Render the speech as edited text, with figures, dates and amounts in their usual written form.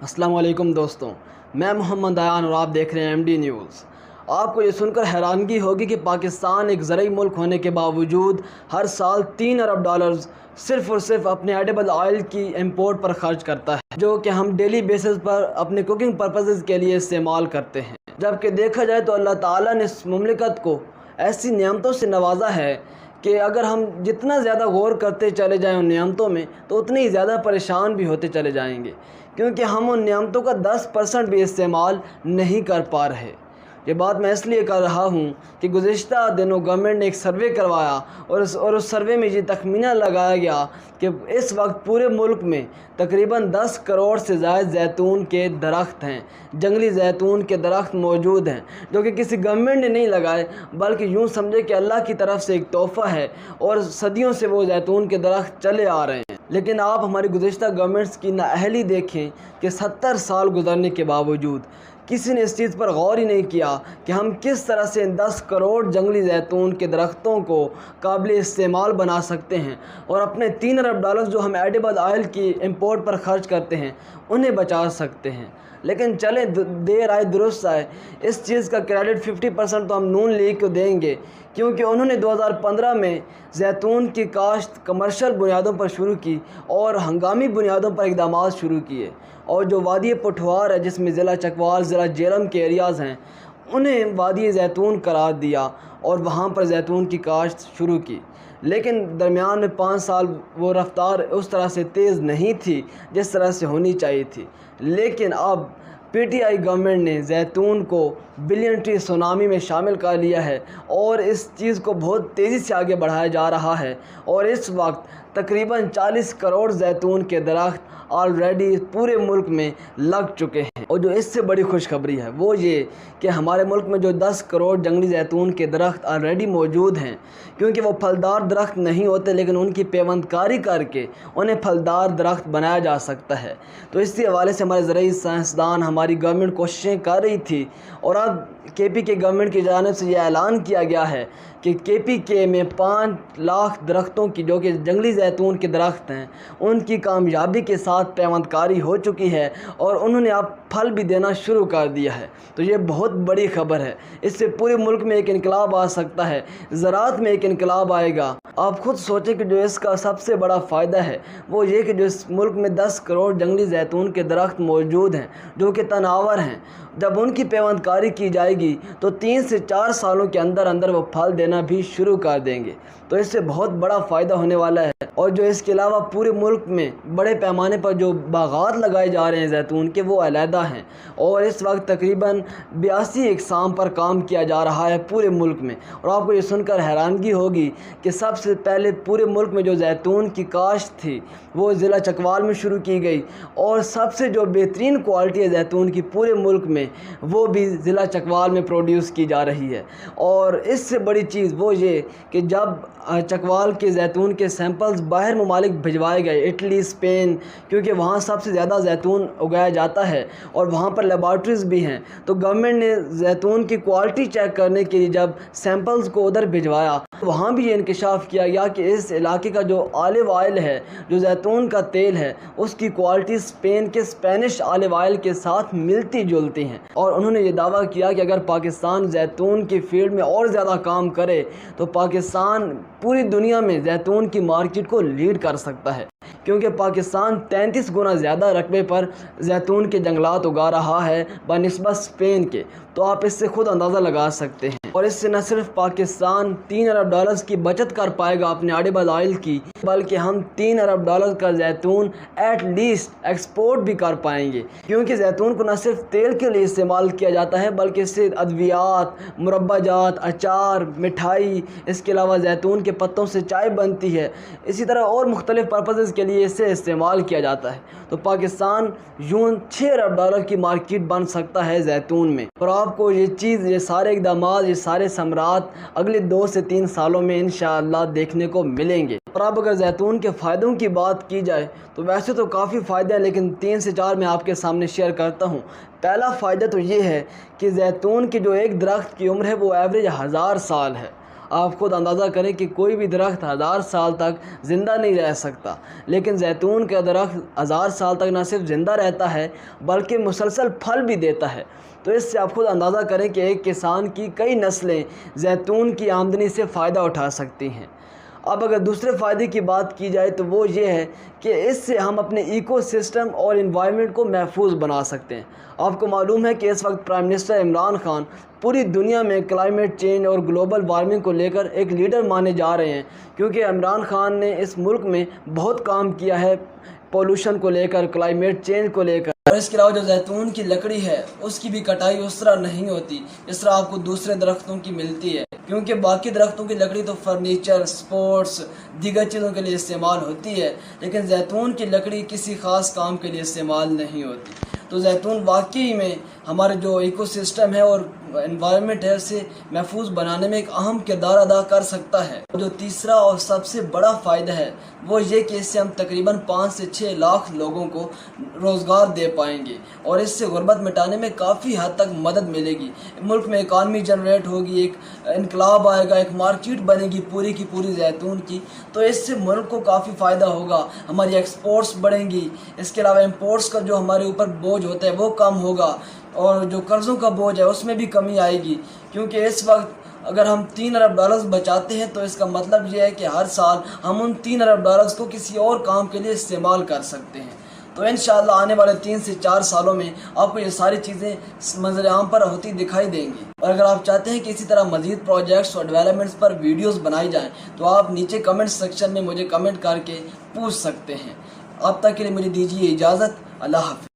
السلام علیکم دوستوں، میں محمد ایان اور آپ دیکھ رہے ہیں MD نیوز۔ آپ کو یہ سن کر حیرانگی ہوگی کہ پاکستان ایک زرعی ملک ہونے کے باوجود ہر سال $3 ارب صرف اور صرف اپنے ایڈیبل آئل کی امپورٹ پر خرچ کرتا ہے، جو کہ ہم ڈیلی بیسس پر اپنے کوکنگ پرپسز کے لیے استعمال کرتے ہیں۔ جبکہ دیکھا جائے تو اللہ تعالیٰ نے اس مملکت کو ایسی نعمتوں سے نوازا ہے کہ اگر ہم جتنا زیادہ غور کرتے چلے جائیں ان نعمتوں میں تو اتنی ہی زیادہ پریشان بھی ہوتے چلے جائیں گے، کیونکہ ہم ان نعمتوں کا 10% بھی استعمال نہیں کر پا رہے۔ یہ بات میں اس لیے کر رہا ہوں کہ گزشتہ دنوں گورنمنٹ نے ایک سروے کروایا اور اس سروے میں یہ تخمینہ لگایا گیا کہ اس وقت پورے ملک میں تقریباً 10 کروڑ سے زائد زیتون کے درخت ہیں، جنگلی زیتون کے درخت موجود ہیں، جو کہ کسی گورنمنٹ نے نہیں لگائے بلکہ یوں سمجھے کہ اللہ کی طرف سے ایک تحفہ ہے اور صدیوں سے وہ زیتون کے درخت چلے آ رہے ہیں۔ لیکن آپ ہماری گزشتہ گورنمنٹس کی نااہلی دیکھیں کہ 70 سال گزرنے کے باوجود کسی نے اس چیز پر غور ہی نہیں کیا کہ ہم کس طرح سے ان 10 کروڑ جنگلی زیتون کے درختوں کو قابل استعمال بنا سکتے ہیں اور اپنے $3 ارب جو ہم ایڈیبل آئل کی امپورٹ پر خرچ کرتے ہیں انہیں بچا سکتے ہیں۔ لیکن چلیں، دیر آئے درست آئے، اس چیز کا کریڈٹ 50% تو ہم نون لیگ کو دیں گے، کیونکہ انہوں نے 2015 میں زیتون کی کاشت کمرشل بنیادوں پر شروع کی اور ہنگامی بنیادوں پر اقدامات شروع کیے، اور جو وادی پٹھوار ہے جس میں ضلع چکوال، ضلع جیلم کے ایریاز ہیں، انہیں وادی زیتون قرار دیا اور وہاں پر زیتون کی کاشت شروع کی۔ لیکن درمیان میں 5 سال وہ رفتار اس طرح سے تیز نہیں تھی جس طرح سے ہونی چاہیے تھی، لیکن اب PTI گورنمنٹ نے زیتون کو بلین ٹری سونامی میں شامل کر لیا ہے اور اس چیز کو بہت تیزی سے آگے بڑھایا جا رہا ہے، اور اس وقت تقریباً 40 کروڑ زیتون کے درخت آلریڈی پورے ملک میں لگ چکے ہیں۔ اور جو اس سے بڑی خوشخبری ہے وہ یہ کہ ہمارے ملک میں جو 10 کروڑ جنگلی زیتون کے درخت آلریڈی موجود ہیں، کیونکہ وہ پھلدار درخت نہیں ہوتے لیکن ان کی پیوند کاری کر کے انہیں پھلدار درخت بنایا جا سکتا ہے، تو اس حوالے سے ہمارے زرعی سائنسدان، ہماری گورنمنٹ کوششیں کر رہی تھی، اور اب KPK گورنمنٹ کی جانب سے یہ اعلان کیا گیا ہے کہ KPK میں 5 لاکھ درختوں کی، جو کہ جنگلی زیتون کے درخت ہیں، ان کی کامیابی کے ساتھ پیوند کاری ہو چکی ہے اور انہوں نے اب پھل بھی دینا شروع کر دیا ہے۔ تو یہ بہت بڑی خبر ہے، اس سے پورے ملک میں ایک انقلاب آ سکتا ہے، زراعت میں ایک انقلاب آئے گا۔ آپ خود سوچیں کہ جو اس کا سب سے بڑا فائدہ ہے وہ یہ کہ جو اس ملک میں 10 کروڑ جنگلی زیتون کے درخت موجود ہیں جو کہ تناور ہیں، جب ان کی پیوند کاری کی جائے گی تو 3 سے 4 سالوں کے اندر اندر وہ پھل دینا بھی شروع کر دیں گے، تو اس سے بہت بڑا فائدہ ہونے والا ہے۔ اور جو اس کے علاوہ پورے ملک میں بڑے پیمانے پر جو باغات لگائے جا رہے ہیں زیتون کے، وہ علیحدہ ہیں، اور اس وقت تقریباً 82 اقسام پر کام کیا جا رہا ہے پورے ملک میں۔ اور آپ کو یہ سن کر حیرانگی ہوگی کہ سب سے پہلے پورے ملک میں جو زیتون کی کاشت تھی وہ ضلع چکوال میں شروع کی گئی، اور سب سے جو بہترین کوالٹی ہے زیتون کی پورے ملک میں وہ بھی ضلع چکوال میں پروڈیوس کی جا رہی ہے۔ اور اس سے بڑی چیز وہ یہ کہ جب چکوال کے زیتون کے سیمپلز باہر ممالک بھجوائے گئے، اٹلی، اسپین، کیونکہ وہاں سب سے زیادہ زیتون اگایا جاتا ہے اور وہاں پر لیبارٹریز بھی ہیں، تو گورنمنٹ نے زیتون کی کوالٹی چیک کرنے کے لیے جب سیمپلز کو ادھر بھجوایا، وہاں بھی یہ انکشاف کیا گیا کہ اس علاقے کا جو آلیو آئل ہے، جو زیتون کا تیل ہے، اس کی کوالٹی اسپین کے اسپینش آلیو آئل کے ساتھ ملتی جلتی ہیں، اور انہوں نے یہ دعویٰ کیا کہ اگر پاکستان زیتون کی فیلڈ میں اور زیادہ کام کرے تو پاکستان پوری دنیا میں زیتون کی مارکیٹ کو لیڈ کر سکتا ہے، کیونکہ پاکستان 33 گنا زیادہ رقبے پر زیتون کے جنگلات اگا رہا ہے بنسبت اسپین کے، تو آپ اس سے خود اندازہ لگا سکتے ہیں۔ اور اس سے نہ صرف پاکستان $3 ارب کی بچت کر پائے گا اپنے ایڈیبل آئل کی، بلکہ ہم $3 ارب کا زیتون ایٹ لیسٹ ایکسپورٹ بھی کر پائیں گے، کیونکہ زیتون کو نہ صرف تیل کے لیے استعمال کیا جاتا ہے بلکہ اس سے ادویات، مربع جات، اچار، مٹھائی، اس کے علاوہ زیتون کے پتوں سے چائے بنتی ہے، اسی طرح اور مختلف پرپسز کے لیے اسے استعمال کیا جاتا ہے، تو پاکستان یوں $6 ارب کی مارکیٹ بن سکتا ہے زیتون میں۔ اور آپ کو یہ چیز، یہ سارے اقدامات، یہ سارے ثمرات اگلے 2 سے 3 سالوں میں انشاءاللہ دیکھنے کو ملیں گے۔ اور اب اگر زیتون کے فائدوں کی بات کی جائے تو ویسے تو کافی فائدے ہیں، لیکن 3 سے 4 میں آپ کے سامنے شیئر کرتا ہوں۔ پہلا فائدہ تو یہ ہے کہ زیتون کی جو ایک درخت کی عمر ہے وہ ایوریج 1000 سال ہے۔ آپ خود اندازہ کریں کہ کوئی بھی درخت 1000 سال تک زندہ نہیں رہ سکتا، لیکن زیتون کا درخت 1000 سال تک نہ صرف زندہ رہتا ہے بلکہ مسلسل پھل بھی دیتا ہے۔ تو اس سے آپ خود اندازہ کریں کہ ایک کسان کی کئی نسلیں زیتون کی آمدنی سے فائدہ اٹھا سکتی ہیں۔ اب اگر دوسرے فائدے کی بات کی جائے تو وہ یہ ہے کہ اس سے ہم اپنے ایکو سسٹم اور انوائرمنٹ کو محفوظ بنا سکتے ہیں۔ آپ کو معلوم ہے کہ اس وقت پرائم منسٹر عمران خان پوری دنیا میں کلائمیٹ چینج اور گلوبل وارمنگ کو لے کر ایک لیڈر مانے جا رہے ہیں، کیونکہ عمران خان نے اس ملک میں بہت کام کیا ہے پولوشن کو لے کر، کلائمیٹ چینج کو لے کر۔ اور اس کے علاوہ جو زیتون کی لکڑی ہے اس کی بھی کٹائی اس طرح نہیں ہوتی جس طرح آپ کو دوسرے درختوں کی ملتی ہے، کیونکہ باقی درختوں کی لکڑی تو فرنیچر، سپورٹس، دیگر چیزوں کے لیے استعمال ہوتی ہے، لیکن زیتون کی لکڑی کسی خاص کام کے لیے استعمال نہیں ہوتی۔ تو زیتون واقعی میں ہمارے جو ایکو سسٹم ہے اور انوائرمنٹ ہے اسے محفوظ بنانے میں ایک اہم کردار ادا کر سکتا ہے۔ جو تیسرا اور سب سے بڑا فائدہ ہے وہ یہ کہ اس سے ہم تقریباً 5 سے 6 لاکھ لوگوں کو روزگار دے پائیں گے، اور اس سے غربت مٹانے میں کافی حد تک مدد ملے گی۔ ملک میں اکانومی جنریٹ ہوگی، ایک انقلاب آئے گا، ایک مارکیٹ بنے گی پوری کی پوری زیتون کی، تو اس سے ملک کو کافی فائدہ ہوگا، ہماری ایکسپورٹس بڑھیں گی۔ اس کے علاوہ امپورٹس کا جو ہمارے اوپر بوجھ ہوتا ہے وہ کم ہوگا، اور جو قرضوں کا بوجھ ہے اس میں بھی کمی آئے گی، کیونکہ اس وقت اگر ہم 3 ارب ڈالرز بچاتے ہیں تو اس کا مطلب یہ ہے کہ ہر سال ہم ان 3 ارب ڈالرز کو کسی اور کام کے لیے استعمال کر سکتے ہیں۔ تو انشاءاللہ آنے والے 3 سے 4 سالوں میں آپ کو یہ ساری چیزیں منظر عام پر ہوتی دکھائی دیں گی۔ اور اگر آپ چاہتے ہیں کہ اسی طرح مزید پروجیکٹس اور ڈیولپمنٹس پر ویڈیوز بنائی جائیں تو آپ نیچے کمنٹ سیکشن میں مجھے کمنٹ کر کے پوچھ سکتے ہیں۔ اب تک کے لیے مجھے دیجیے اجازت۔ اللہ حافظ۔